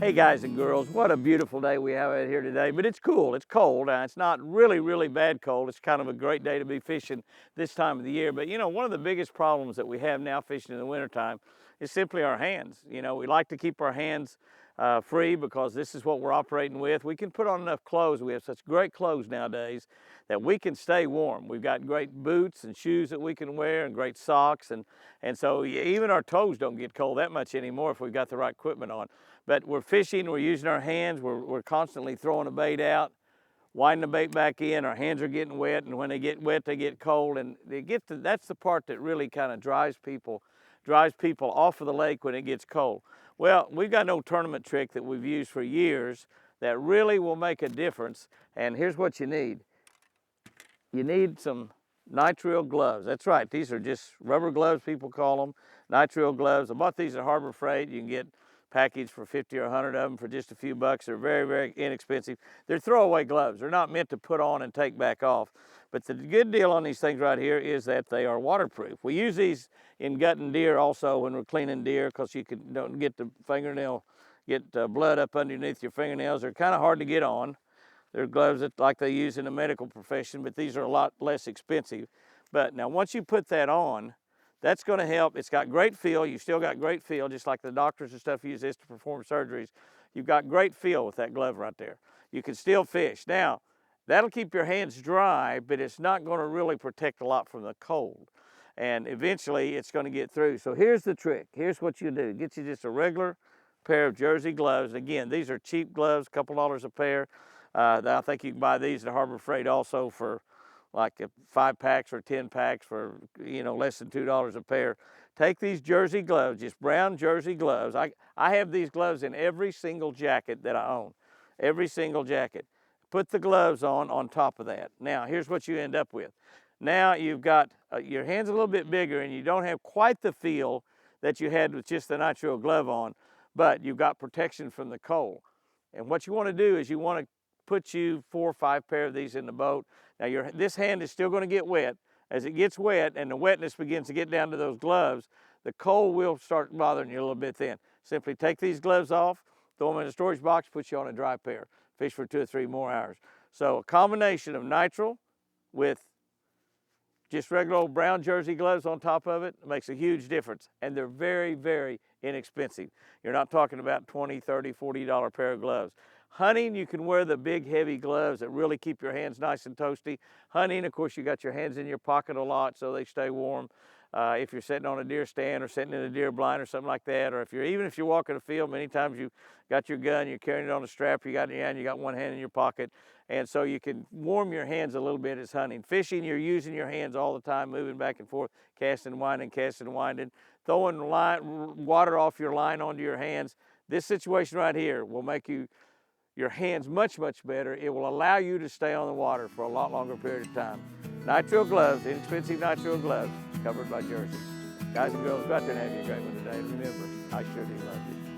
Hey guys and girls, what a beautiful day we have out here today, but it's cool, it's cold. It's not really bad cold. It's kind of a great day to be fishing this time of the year. But you know, one of the biggest problems that we have now fishing in the wintertime is simply our hands. You know, we like to keep our hands free because this is what we're operating with. We can put on enough clothes. We have such great clothes nowadays that we can stay warm. We've got great boots and shoes that we can wear and great socks. And so even our toes don't get cold that much anymore if we've got the right equipment on. But we're fishing, we're using our hands, we're constantly throwing the bait out, winding the bait back in, our hands are getting wet, and when they get wet, they get cold, and that's the part that really kind of drives people off of the lake when it gets cold. Well, we've got an old tournament trick that we've used for years that really will make a difference, and here's what you need. You need some nitrile gloves. That's right, these are just rubber gloves, people call them, nitrile gloves. I bought these at Harbor Freight. You can get package for 50 or 100 of them for just a few bucks. They're very inexpensive. They're throwaway gloves. They're not meant to put on and take back off. But the good deal on these things right here is that they are waterproof. We use these in gutting deer also when we're cleaning deer because you don't get the blood up underneath your fingernails. They're kind of hard to get on. They're gloves like they use in the medical profession, but these are a lot less expensive. But now once you put that on, that's going to help. It's got great feel. You still got great feel, just like the doctors and stuff use this to perform surgeries. You've got great feel with that glove right there. You can still fish. Now, that'll keep your hands dry, but it's not going to really protect a lot from the cold. And eventually, it's going to get through. So here's the trick. Here's what you do. Get you just a regular pair of jersey gloves. Again, these are cheap gloves, a couple dollars a pair. I think you can buy these at Harbor Freight also for like 5 packs or 10 packs for, you know, less than $2 a pair. Take these jersey gloves, just brown jersey gloves. I have these gloves in every single jacket that I own, every single jacket. Put the gloves on top of that. Now, here's what you end up with. Now you've got your hands a little bit bigger and you don't have quite the feel that you had with just the nitrile glove on, but you've got protection from the cold. And what you want to do is you want to put you 4 or 5 pair of these in the boat. Now this hand is still going to get wet. As it gets wet and the wetness begins to get down to those gloves, the cold will start bothering you a little bit then. Simply take these gloves off, throw them in a storage box, put you on a dry pair. Fish for 2 or 3 more hours. So a combination of nitrile with just regular old brown jersey gloves on top of it makes a huge difference. And they're very inexpensive. You're not talking about $20, $30, $40 pair of gloves. Hunting, you can wear the big heavy gloves that really keep your hands nice and toasty. Hunting, of course, you got your hands in your pocket a lot so they stay warm. If you're sitting on a deer stand or sitting in a deer blind or something like that, or even if you're walking a field, many times you got your gun, you're carrying it on a strap, you got one hand in your pocket, and so you can warm your hands a little bit as hunting. Fishing, you're using your hands all the time, moving back and forth, casting and winding, throwing water off your line onto your hands. This situation right here will make your hands much better. It will allow you to stay on the water for a lot longer period of time. Nitrile gloves, inexpensive nitrile gloves, covered by jersey. Guys and girls, go out there and have you a great one today. Remember, I sure do love you.